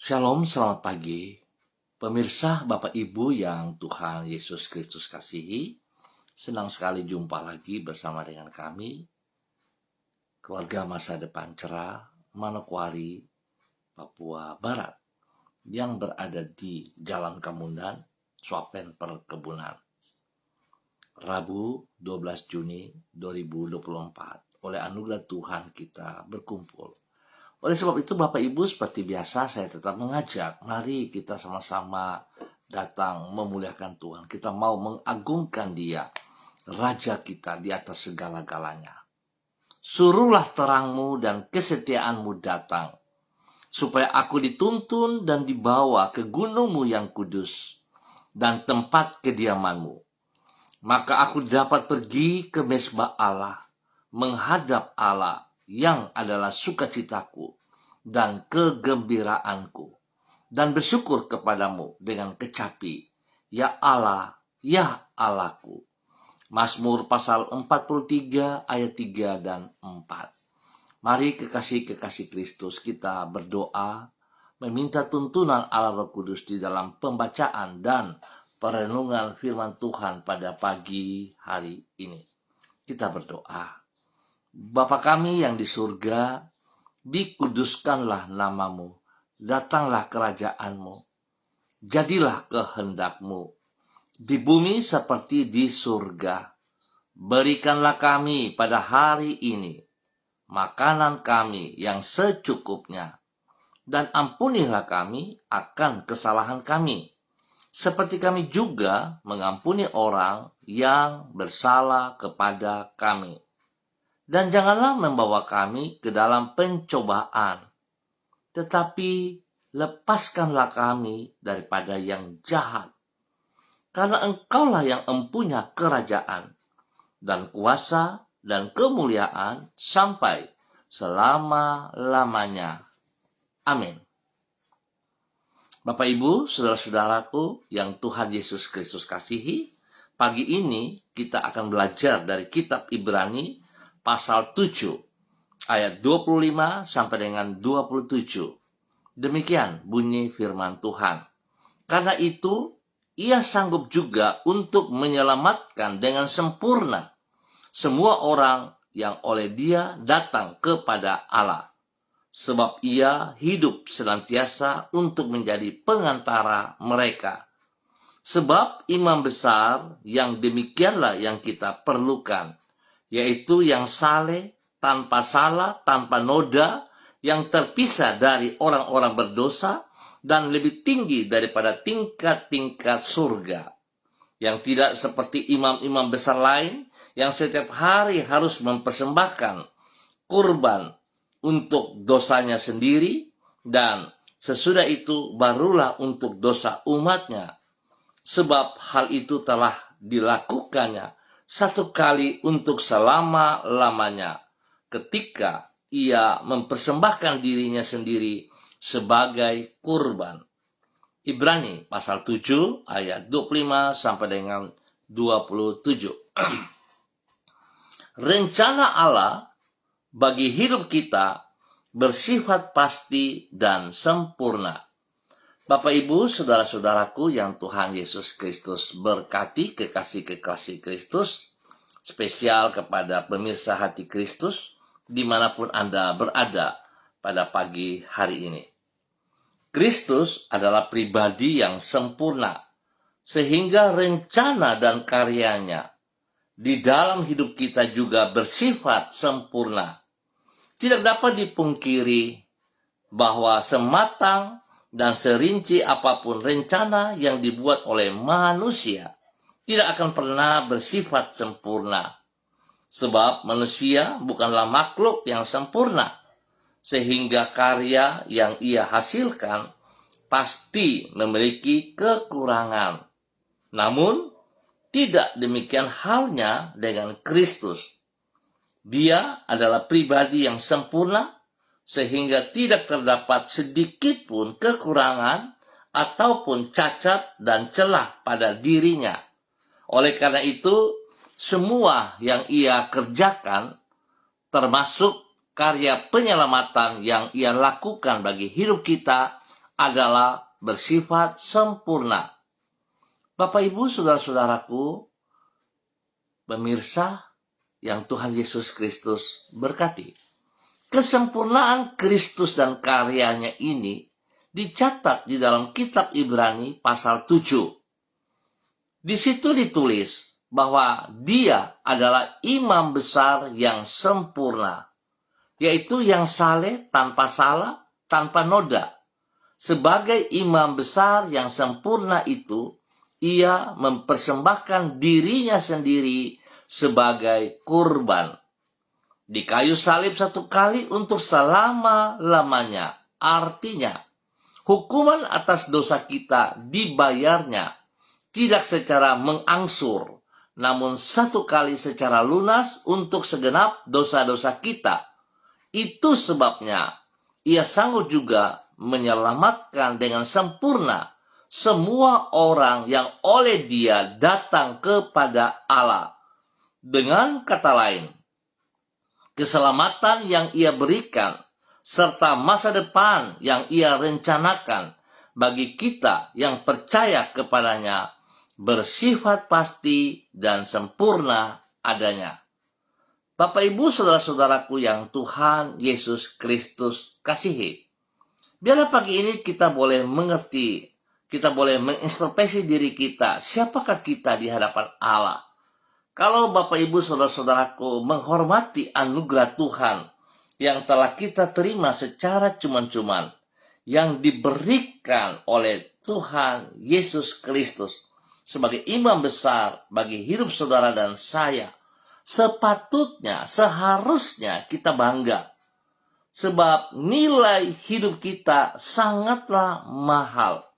Shalom, selamat pagi. Pemirsa, Bapak Ibu yang Tuhan Yesus Kristus kasihi, senang sekali jumpa lagi bersama dengan kami, keluarga masa depan cerah, Manokwari, Papua Barat, yang berada di Jalan Kamundan, Swapen Perkebunan. Rabu 12 Juni 2024, oleh anugerah Tuhan kita berkumpul. Oleh sebab itu Bapak Ibu, seperti biasa saya tetap mengajak, mari kita sama-sama datang memuliakan Tuhan. Kita mau mengagungkan Dia, Raja kita di atas segala-galanya. Suruhlah terangmu dan kesetiaanmu datang, supaya aku dituntun dan dibawa ke gunungmu yang kudus dan tempat kediamanmu. Maka aku dapat pergi ke mezbah Allah, menghadap Allah yang adalah sukacitaku dan kegembiraanku, dan bersyukur kepadamu dengan kecapi, ya Allah, ya Allahku. Mazmur pasal 43 ayat 3 dan 4. Mari kekasih-kekasih Kristus kita berdoa, meminta tuntunan Allah Roh Kudus di dalam pembacaan dan perenungan firman Tuhan pada pagi hari ini. Kita berdoa. Bapa kami yang di surga, dikuduskanlah namamu, datanglah kerajaanmu, jadilah kehendakmu, di bumi seperti di surga. Berikanlah kami pada hari ini makanan kami yang secukupnya, dan ampunilah kami akan kesalahan kami, seperti kami juga mengampuni orang yang bersalah kepada kami. Dan janganlah membawa kami ke dalam pencobaan, tetapi lepaskanlah kami daripada yang jahat. Karena Engkaulah yang empunya kerajaan, dan kuasa, dan kemuliaan sampai selama-lamanya. Amin. Bapak Ibu, saudara-saudaraku yang Tuhan Yesus Kristus kasihi, pagi ini kita akan belajar dari kitab Ibrani pasal 7 ayat 25 sampai dengan 27. Demikian bunyi firman Tuhan. Karena itu, Ia sanggup juga untuk menyelamatkan dengan sempurna semua orang yang oleh Dia datang kepada Allah. Sebab Ia hidup senantiasa untuk menjadi pengantara mereka. Sebab imam besar yang demikianlah yang kita perlukan, yaitu yang saleh, tanpa salah, tanpa noda, yang terpisah dari orang-orang berdosa, dan lebih tinggi daripada tingkat-tingkat surga. Yang tidak seperti imam-imam besar lain, yang setiap hari harus mempersembahkan kurban untuk dosanya sendiri, dan sesudah itu barulah untuk dosa umatnya. Sebab hal itu telah dilakukannya satu kali untuk selama-lamanya, ketika Ia mempersembahkan dirinya sendiri sebagai kurban. Ibrani pasal 7 ayat 25 sampai dengan 27. Rencana Allah bagi hidup kita bersifat pasti dan sempurna. Bapak Ibu, saudara-saudaraku yang Tuhan Yesus Kristus berkati, kekasih-kekasih Kristus, spesial kepada pemirsa hati Kristus, dimanapun Anda berada pada pagi hari ini. Kristus adalah pribadi yang sempurna, sehingga rencana dan karyanya di dalam hidup kita juga bersifat sempurna. Tidak dapat dipungkiri bahwa sematang dan serinci apapun rencana yang dibuat oleh manusia tidak akan pernah bersifat sempurna. Sebab manusia bukanlah makhluk yang sempurna, sehingga karya yang ia hasilkan pasti memiliki kekurangan. Namun, tidak demikian halnya dengan Kristus. Dia adalah pribadi yang sempurna, sehingga tidak terdapat sedikit pun kekurangan ataupun cacat dan celah pada dirinya. Oleh karena itu, semua yang Ia kerjakan, termasuk karya penyelamatan yang Ia lakukan bagi hidup kita, adalah bersifat sempurna. Bapak, Ibu, saudara-saudaraku, pemirsa yang Tuhan Yesus Kristus berkati. Kesempurnaan Kristus dan karyanya ini dicatat di dalam kitab Ibrani pasal 7. Di situ ditulis bahwa dia adalah imam besar yang sempurna, yaitu yang saleh, tanpa salah, tanpa noda. Sebagai imam besar yang sempurna itu, ia mempersembahkan dirinya sendiri sebagai kurban. Di kayu salib satu kali untuk selama-lamanya. Artinya, hukuman atas dosa kita dibayarnya tidak secara mengangsur, namun satu kali secara lunas untuk segenap dosa-dosa kita. Itu sebabnya ia sanggup juga menyelamatkan dengan sempurna semua orang yang oleh dia datang kepada Allah. Dengan kata lain, keselamatan yang ia berikan serta masa depan yang ia rencanakan bagi kita yang percaya kepadanya bersifat pasti dan sempurna adanya. Bapak, Ibu, saudara-saudaraku yang Tuhan Yesus Kristus kasihi, biarlah pagi ini kita boleh mengerti, kita boleh mengintrospeksi diri kita, siapakah kita di hadapan Allah. Kalau Bapak, Ibu, saudara-saudaraku menghormati anugerah Tuhan yang telah kita terima secara cuman-cuman, yang diberikan oleh Tuhan Yesus Kristus sebagai imam besar bagi hidup saudara dan saya, sepatutnya, seharusnya kita bangga. Sebab nilai hidup kita sangatlah mahal.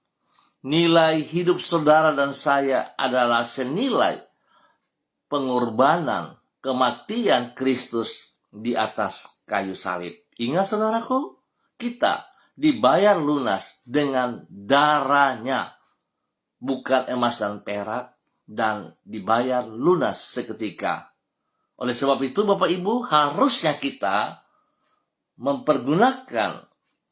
Nilai hidup saudara dan saya adalah senilai pengorbanan, kematian Kristus di atas kayu salib. Ingat saudaraku, kita dibayar lunas dengan darahnya, bukan emas dan perak, dan dibayar lunas seketika. Oleh sebab itu, Bapak Ibu, harusnya kita mempergunakan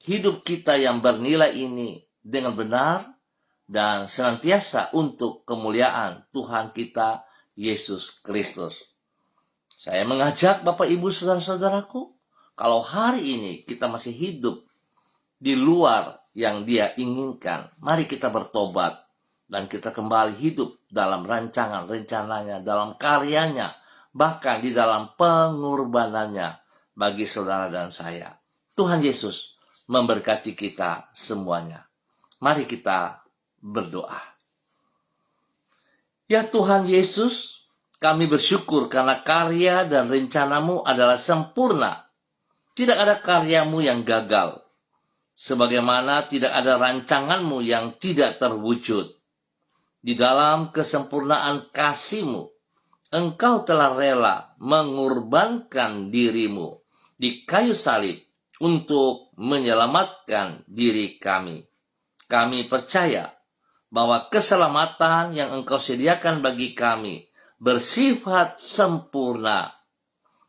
hidup kita yang bernilai ini dengan benar dan senantiasa untuk kemuliaan Tuhan kita Yesus Kristus. Saya mengajak Bapak Ibu saudara-saudaraku, kalau hari ini kita masih hidup di luar yang Dia inginkan, mari kita bertobat dan kita kembali hidup dalam rancangan rencananya, dalam karyanya, bahkan di dalam pengorbanannya bagi saudara dan saya. Tuhan Yesus memberkati kita semuanya. Mari kita berdoa. Ya Tuhan Yesus, kami bersyukur karena karya dan rencanamu adalah sempurna. Tidak ada karyamu yang gagal. Sebagaimana tidak ada rancanganmu yang tidak terwujud. Di dalam kesempurnaan kasih-Mu, Engkau telah rela mengorbankan diri-Mu di kayu salib untuk menyelamatkan diri kami. Kami percaya bahwa keselamatan yang Engkau sediakan bagi kami bersifat sempurna,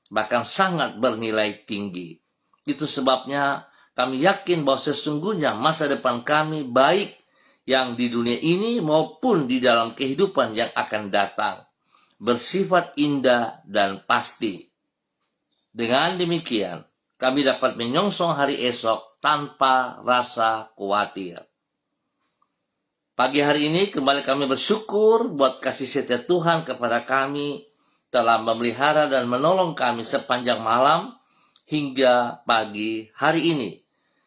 bahkan sangat bernilai tinggi. Itu sebabnya kami yakin bahwa sesungguhnya masa depan kami baik yang di dunia ini maupun di dalam kehidupan yang akan datang bersifat indah dan pasti. Dengan demikian, kami dapat menyongsong hari esok tanpa rasa khawatir. Pagi hari ini kembali kami bersyukur buat kasih setia Tuhan kepada kami telah memelihara dan menolong kami sepanjang malam hingga pagi hari ini.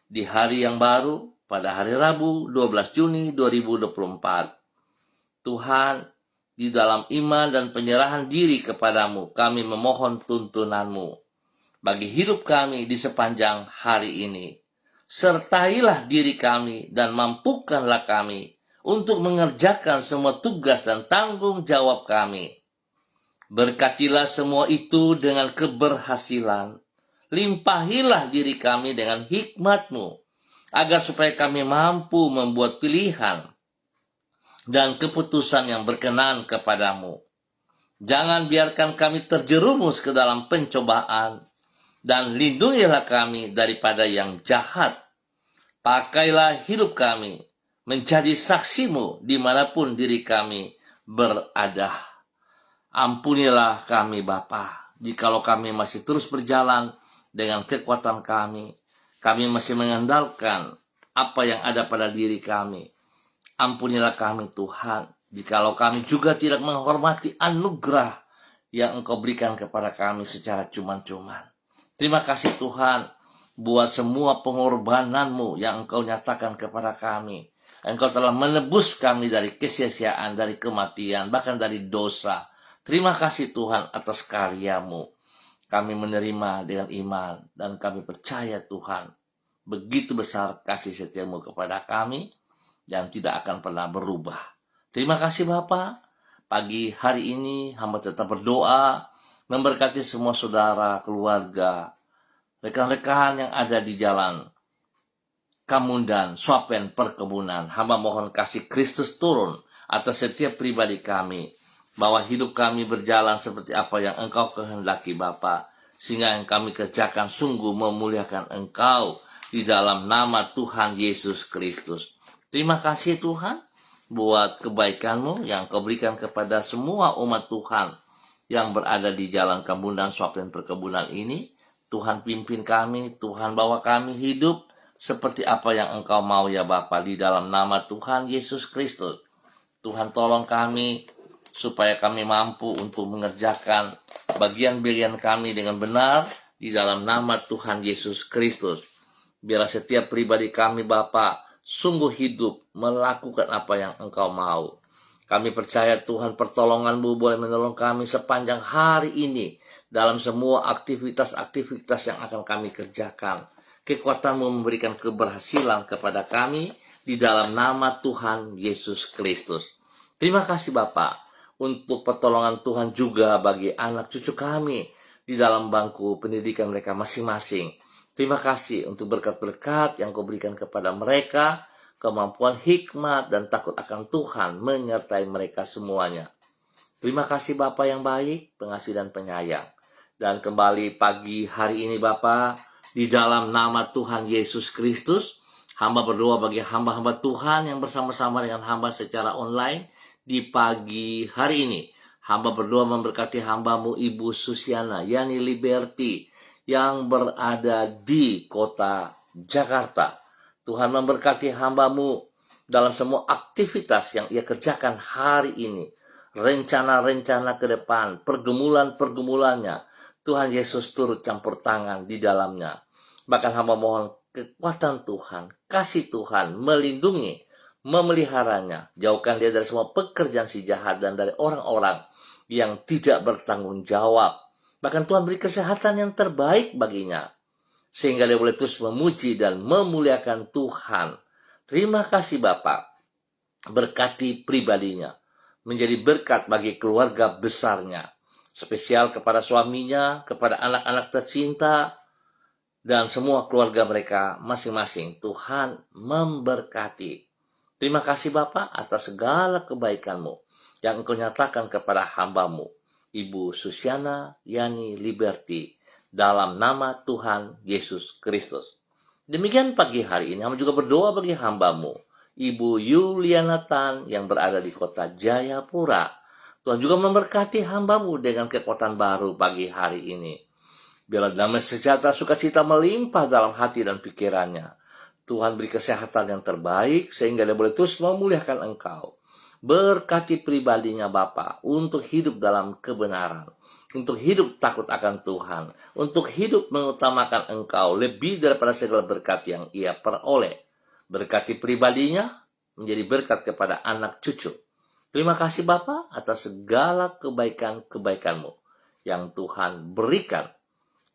Di hari yang baru, pada hari Rabu 12 Juni 2024. Tuhan, di dalam iman dan penyerahan diri kepadamu, kami memohon tuntunanmu bagi hidup kami di sepanjang hari ini. Sertailah diri kami dan mampukanlah kami untuk mengerjakan semua tugas dan tanggung jawab kami. Berkatilah semua itu dengan keberhasilan. Limpahilah diri kami dengan hikmat-Mu, agar supaya kami mampu membuat pilihan dan keputusan yang berkenan kepadamu. Jangan biarkan kami terjerumus ke dalam pencobaan, dan lindungilah kami daripada yang jahat. Pakailah hidup kami menjadi saksimu dimanapun diri kami berada. Ampunilah kami Bapa, jikalau kami masih terus berjalan dengan kekuatan kami masih mengandalkan apa yang ada pada diri kami. Ampunilah kami Tuhan, jikalau kami juga tidak menghormati anugerah yang Engkau berikan kepada kami secara cuma-cuma. Terima kasih Tuhan buat semua pengorbanan-Mu yang Engkau nyatakan kepada kami. Engkau telah menebus kami dari kesia-siaan, dari kematian, bahkan dari dosa. Terima kasih Tuhan atas karya-Mu. Kami menerima dengan iman dan kami percaya Tuhan, begitu besar kasih setia-Mu kepada kami dan tidak akan pernah berubah. Terima kasih Bapa. Pagi hari ini hamba tetap berdoa memberkati semua saudara, keluarga, rekan-rekan yang ada di jalan Kamundan, Swapen, Perkebunan. Hamba mohon kasih Kristus turun atas setiap pribadi kami, bahwa hidup kami berjalan seperti apa yang Engkau kehendaki Bapa, sehingga yang kami kerjakan sungguh memuliakan Engkau di dalam nama Tuhan Yesus Kristus. Terima kasih Tuhan buat kebaikan-Mu yang Kau berikan kepada semua umat Tuhan yang berada di jalan Kamundan, Swapen, Perkebunan ini. Tuhan pimpin kami, Tuhan bawa kami hidup seperti apa yang Engkau mau ya Bapa, di dalam nama Tuhan Yesus Kristus. Tuhan tolong kami supaya kami mampu untuk mengerjakan bagian-bagian kami dengan benar di dalam nama Tuhan Yesus Kristus. Biarlah setiap pribadi kami Bapa sungguh hidup melakukan apa yang Engkau mau. Kami percaya Tuhan pertolongan-Mu boleh menolong kami sepanjang hari ini dalam semua aktivitas-aktivitas yang akan kami kerjakan. Kekuatan-Mu memberikan keberhasilan kepada kami di dalam nama Tuhan Yesus Kristus. Terima kasih Bapa untuk pertolongan Tuhan juga bagi anak cucu kami di dalam bangku pendidikan mereka masing-masing. Terima kasih untuk berkat-berkat yang Kau berikan kepada mereka, kemampuan hikmat dan takut akan Tuhan menyertai mereka semuanya. Terima kasih Bapa yang baik, pengasih dan penyayang. Dan kembali pagi hari ini Bapa, di dalam nama Tuhan Yesus Kristus, hamba berdoa bagi hamba-hamba Tuhan yang bersama-sama dengan hamba secara online di pagi hari ini. Hamba berdoa memberkati hamba-Mu Ibu Susiana Yani Liberty yang berada di kota Jakarta. Tuhan memberkati hamba-Mu dalam semua aktivitas yang ia kerjakan hari ini. Rencana-rencana ke depan, pergumulan-pergumulannya, Tuhan Yesus turut campur tangan di dalamnya. Bahkan hamba mohon kekuatan Tuhan, kasih Tuhan melindungi, memeliharanya. Jauhkan dia dari semua pekerjaan si jahat dan dari orang-orang yang tidak bertanggung jawab. Bahkan Tuhan beri kesehatan yang terbaik baginya, sehingga dia boleh terus memuji dan memuliakan Tuhan. Terima kasih Bapa. Berkati pribadinya, menjadi berkat bagi keluarga besarnya. Spesial kepada suaminya, kepada anak-anak tercinta, dan semua keluarga mereka masing-masing. Tuhan memberkati. Terima kasih Bapa atas segala kebaikan-Mu yang Engkau nyatakan kepada hamba-Mu Ibu Susiana Yani Liberty, dalam nama Tuhan Yesus Kristus. Demikian pagi hari ini, hamba juga berdoa bagi hamba-Mu Ibu Yuliana Tan yang berada di kota Jayapura. Tuhan juga memberkati hamba-Mu dengan kekuatan baru pagi hari ini. Biarlah damai sejahtera sukacita melimpah dalam hati dan pikirannya. Tuhan beri kesehatan yang terbaik sehingga dia boleh terus memuliakan Engkau. Berkati pribadinya Bapa untuk hidup dalam kebenaran, untuk hidup takut akan Tuhan, untuk hidup mengutamakan Engkau lebih daripada segala berkat yang ia peroleh. Berkati pribadinya menjadi berkat kepada anak cucu. Terima kasih Bapa atas segala kebaikan-kebaikan-Mu yang Tuhan berikan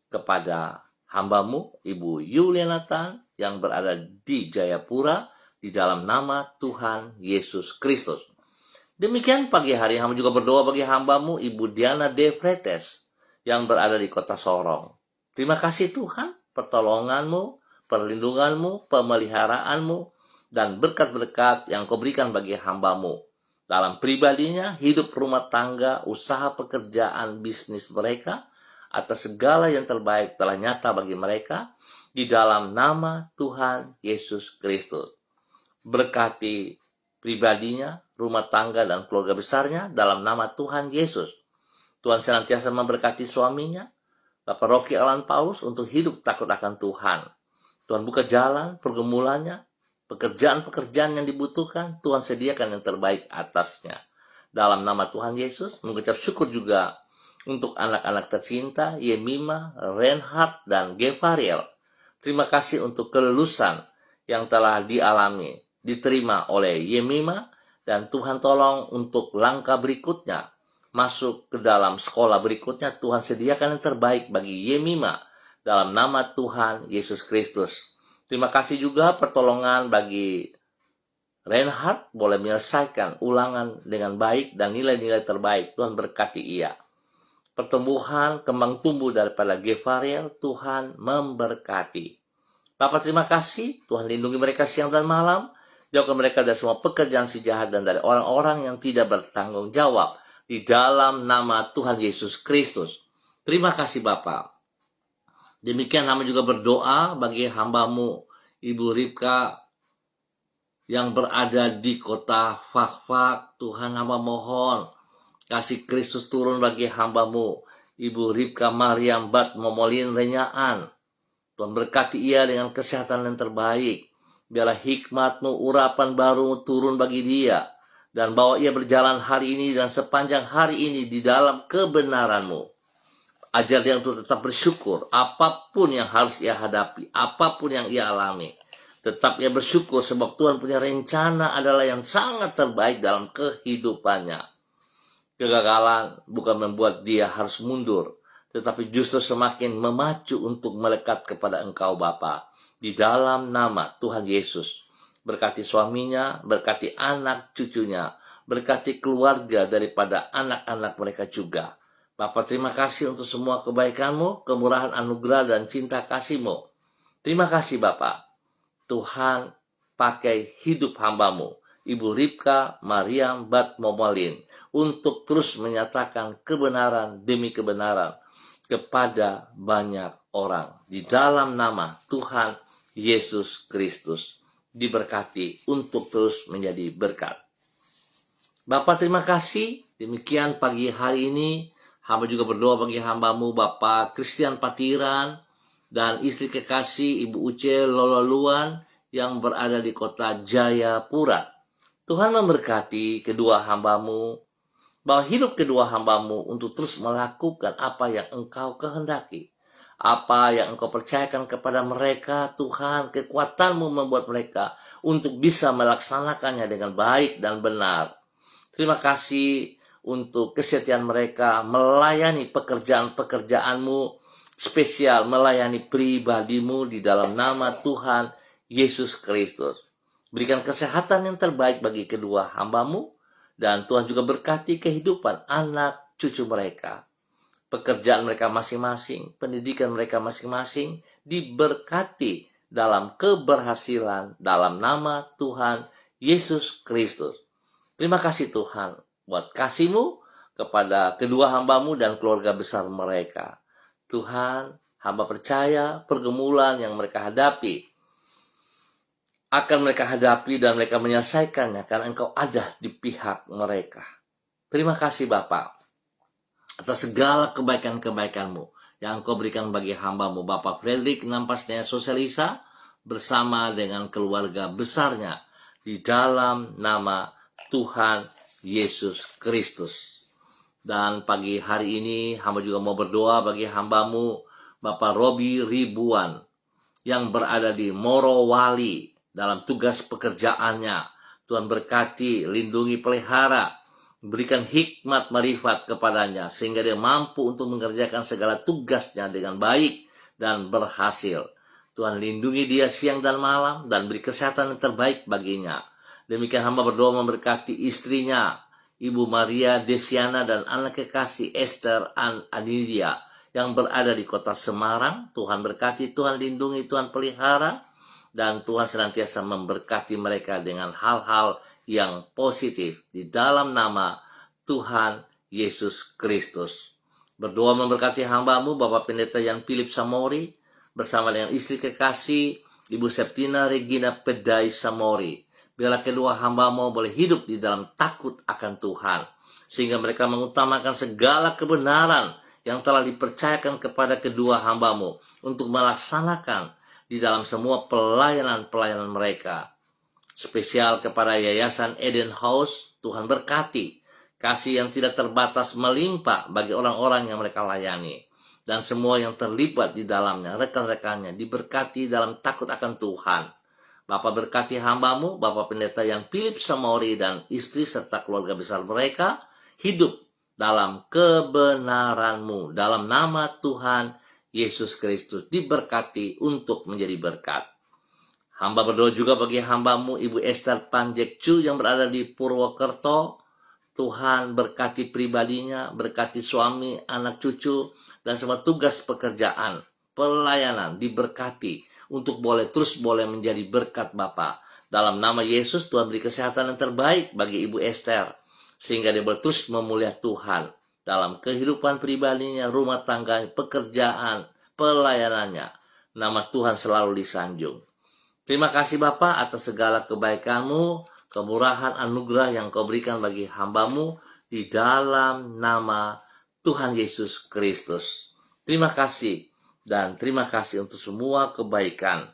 kepada hamba-Mu Ibu Yuliana Tan yang berada di Jayapura di dalam nama Tuhan Yesus Kristus. Demikian pagi hari hamba juga berdoa bagi hamba-Mu Ibu Diana De Fretes yang berada di kota Sorong. Terima kasih Tuhan, pertolongan-Mu, perlindungan-Mu, pemeliharaanmu, dan berkat-berkat yang Kau berikan bagi hamba-Mu dalam pribadinya, hidup rumah tangga, usaha pekerjaan, bisnis mereka, atas segala yang terbaik telah nyata bagi mereka di dalam nama Tuhan Yesus Kristus. Berkati pribadinya, rumah tangga, dan keluarga besarnya dalam nama Tuhan Yesus. Tuhan senantiasa memberkati suaminya, Bapak Rocky Alan Paulus, untuk hidup takut akan Tuhan. Tuhan buka jalan pergumulannya, pekerjaan-pekerjaan yang dibutuhkan, Tuhan sediakan yang terbaik atasnya. Dalam nama Tuhan Yesus, mengucap syukur juga untuk anak-anak tercinta, Yemima, Reinhard, dan Gevariel. Terima kasih untuk kelulusan yang telah diterima oleh Yemima, dan Tuhan tolong untuk langkah berikutnya, masuk ke dalam sekolah berikutnya, Tuhan sediakan yang terbaik bagi Yemima, dalam nama Tuhan Yesus Kristus. Terima kasih juga pertolongan bagi Reinhard, boleh menyelesaikan ulangan dengan baik dan nilai-nilai terbaik. Tuhan berkati ia. Pertumbuhan, kembang tumbuh daripada Gevariel, Tuhan memberkati. Bapak terima kasih, Tuhan lindungi mereka siang dan malam. Jauhkan mereka dari semua pekerjaan si jahat dan dari orang-orang yang tidak bertanggung jawab. Di dalam nama Tuhan Yesus Kristus. Terima kasih Bapak. Demikian kami juga berdoa bagi hamba-Mu Ibu Ripka yang berada di kota Fak-Fak. Tuhan, hamba mohon kasih Kristus turun bagi hamba-Mu Ibu Ripka Mariam Bat Momolin Renyaan. Tuhan berkati ia dengan kesehatan yang terbaik. Biarlah hikmat-Mu, urapan baru turun bagi dia, dan bawa ia berjalan hari ini dan sepanjang hari ini di dalam kebenaran-Mu. Ajar dia untuk tetap bersyukur apapun yang harus ia hadapi, apapun yang ia alami. Tetap ia bersyukur sebab Tuhan punya rencana adalah yang sangat terbaik dalam kehidupannya. Kegagalan bukan membuat dia harus mundur, tetapi justru semakin memacu untuk melekat kepada Engkau Bapa. Di dalam nama Tuhan Yesus, berkati suaminya, berkati anak cucunya, berkati keluarga daripada anak-anak mereka juga. Bapa terima kasih untuk semua kebaikan-Mu, kemurahan anugerah dan cinta kasih-Mu. Terima kasih Bapa. Tuhan pakai hidup hamba-Mu Ibu Ripka Mariam Bat Momolin untuk terus menyatakan kebenaran demi kebenaran kepada banyak orang. Di dalam nama Tuhan Yesus Kristus, diberkati untuk terus menjadi berkat. Bapak terima kasih. Demikian pagi hari ini, hamba juga berdoa bagi hamba-Mu Bapak Christian Patiran dan istri kekasih Ibu Uce Lololuan yang berada di kota Jayapura. Tuhan memberkati kedua hamba-Mu, bahwa hidup kedua hamba-Mu untuk terus melakukan apa yang Engkau kehendaki. Apa yang Engkau percayakan kepada mereka, Tuhan, kekuatan-Mu membuat mereka untuk bisa melaksanakannya dengan baik dan benar. Terima kasih untuk kesetiaan mereka melayani pekerjaan-pekerjaan-Mu spesial, melayani pribadi-Mu di dalam nama Tuhan Yesus Kristus. Berikan kesehatan yang terbaik bagi kedua hamba-Mu, dan Tuhan juga berkati kehidupan anak cucu mereka. Pekerjaan mereka masing-masing, pendidikan mereka masing-masing diberkati dalam keberhasilan dalam nama Tuhan Yesus Kristus. Terima kasih Tuhan buat kasih-Mu kepada kedua hamba-Mu dan keluarga besar mereka. Tuhan, hamba percaya pergumulan yang mereka hadapi akan mereka hadapi dan mereka menyelesaikannya karena Engkau ada di pihak mereka. Terima kasih Bapak atas segala kebaikan-kebaikan-Mu yang Engkau berikan bagi hamba-Mu Bapak Frederick Nampasnya Sosialisa bersama dengan keluarga besarnya di dalam nama Tuhan Yesus Kristus. Dan pagi hari ini hamba juga mau berdoa bagi hamba-Mu Bapak Robi Ribuan yang berada di Morowali dalam tugas pekerjaannya. Tuhan berkati, lindungi, pelihara, berikan hikmat marifat kepadanya sehingga dia mampu untuk mengerjakan segala tugasnya dengan baik dan berhasil. Tuhan lindungi dia siang dan malam dan beri kesehatan yang terbaik baginya. Demikian hamba berdoa memberkati istrinya Ibu Maria Desiana dan anak kekasih Esther Anidia yang berada di kota Semarang. Tuhan berkati, Tuhan lindungi, Tuhan pelihara, dan Tuhan senantiasa memberkati mereka dengan hal-hal yang positif di dalam nama Tuhan Yesus Kristus. Berdoa memberkati hamba-Mu Bapak Pendeta Yan Philip Samori bersama dengan istri kekasih Ibu Septina Regina Pedai Samori. Biarlah kedua hamba-Mu boleh hidup di dalam takut akan Tuhan, sehingga mereka mengutamakan segala kebenaran yang telah dipercayakan kepada kedua hamba-Mu untuk melaksanakan di dalam semua pelayanan-pelayanan mereka. Spesial kepada Yayasan Eden House, Tuhan berkati kasih yang tidak terbatas melimpah bagi orang-orang yang mereka layani. Dan semua yang terlibat di dalamnya, rekan-rekannya, diberkati dalam takut akan Tuhan. Bapak berkati hamba-Mu, Bapak Pendeta Yan Philip Samori dan istri serta keluarga besar mereka, hidup dalam kebenaran-Mu. Dalam nama Tuhan Yesus Kristus, diberkati untuk menjadi berkat. Hamba berdoa juga bagi hamba-Mu, Ibu Esther Panjekcu yang berada di Purwokerto. Tuhan berkati pribadinya, berkati suami, anak cucu, dan semua tugas pekerjaan, pelayanan diberkati untuk terus boleh menjadi berkat Bapa. Dalam nama Yesus, Tuhan beri kesehatan yang terbaik bagi Ibu Esther, sehingga dia boleh terus memuliakan Tuhan dalam kehidupan pribadinya, rumah tangganya, pekerjaan, pelayanannya. Nama Tuhan selalu disanjung. Terima kasih Bapa atas segala kebaikan-Mu, kemurahan anugerah yang Kau berikan bagi hamba-Mu di dalam nama Tuhan Yesus Kristus. Terima kasih dan terima kasih untuk semua kebaikan.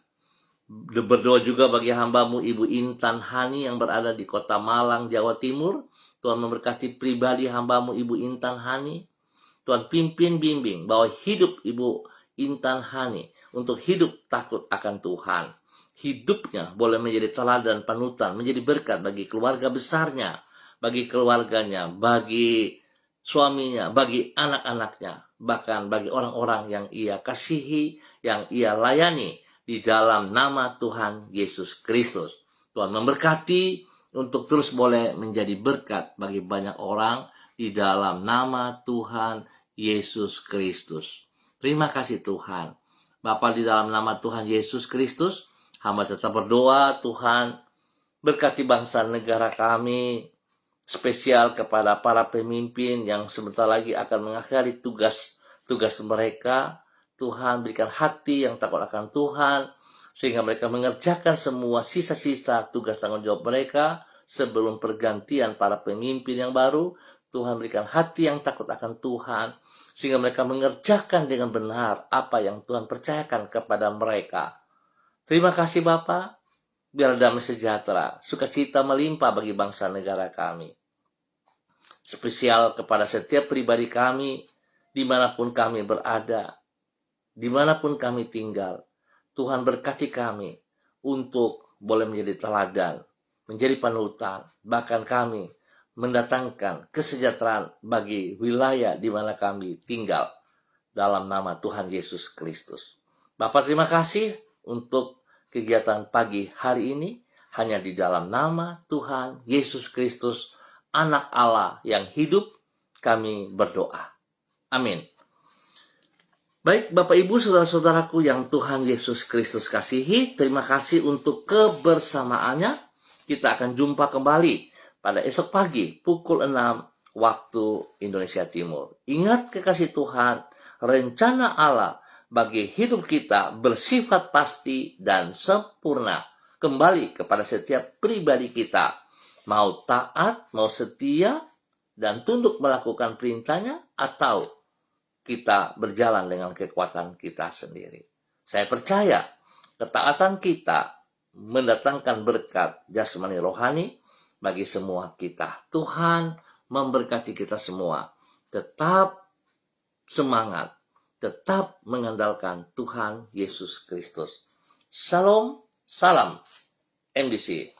Berdoa juga bagi hamba-Mu Ibu Intan Hani yang berada di Kota Malang, Jawa Timur. Tuhan memberkati pribadi hamba-Mu Ibu Intan Hani. Tuhan pimpin bimbing bahwa hidup Ibu Intan Hani untuk hidup takut akan Tuhan. Hidupnya boleh menjadi teladan panutan, menjadi berkat bagi keluarga besarnya, bagi keluarganya, bagi suaminya, bagi anak-anaknya, bahkan bagi orang-orang yang ia kasihi, yang ia layani di dalam nama Tuhan Yesus Kristus. Tuhan memberkati untuk terus boleh menjadi berkat bagi banyak orang di dalam nama Tuhan Yesus Kristus. Terima kasih Tuhan. Bapa, di dalam nama Tuhan Yesus Kristus, hamba tetap berdoa, Tuhan berkati bangsa negara kami, spesial kepada para pemimpin yang sebentar lagi akan mengakhiri tugas mereka. Tuhan berikan hati yang takut akan Tuhan, sehingga mereka mengerjakan semua sisa-sisa tugas tanggung jawab mereka sebelum pergantian para pemimpin yang baru. Tuhan berikan hati yang takut akan Tuhan, sehingga mereka mengerjakan dengan benar apa yang Tuhan percayakan kepada mereka. Terima kasih Bapa, biar damai sejahtera, sukacita melimpah bagi bangsa negara kami. Spesial kepada setiap pribadi kami, dimanapun kami berada, dimanapun kami tinggal. Tuhan berkati kami untuk boleh menjadi teladan, menjadi panutan, bahkan kami mendatangkan kesejahteraan bagi wilayah di mana kami tinggal. Dalam nama Tuhan Yesus Kristus. Bapak terima kasih untuk kegiatan pagi hari ini, hanya di dalam nama Tuhan Yesus Kristus, Anak Allah yang hidup, kami berdoa. Amin. Baik Bapak Ibu saudara-saudaraku yang Tuhan Yesus Kristus kasihi, terima kasih untuk kebersamaannya. Kita akan jumpa kembali pada esok pagi pukul 6 waktu Indonesia Timur. Ingat kekasih Tuhan, rencana Allah bagi hidup kita bersifat pasti dan sempurna. Kembali kepada setiap pribadi kita. Mau taat, mau setia, dan tunduk melakukan perintahnya, atau kita berjalan dengan kekuatan kita sendiri. Saya percaya ketaatan kita mendatangkan berkat jasmani rohani bagi semua kita. Tuhan memberkati kita semua. Tetap semangat. Tetap mengandalkan Tuhan Yesus Kristus. Salam, salam MDC.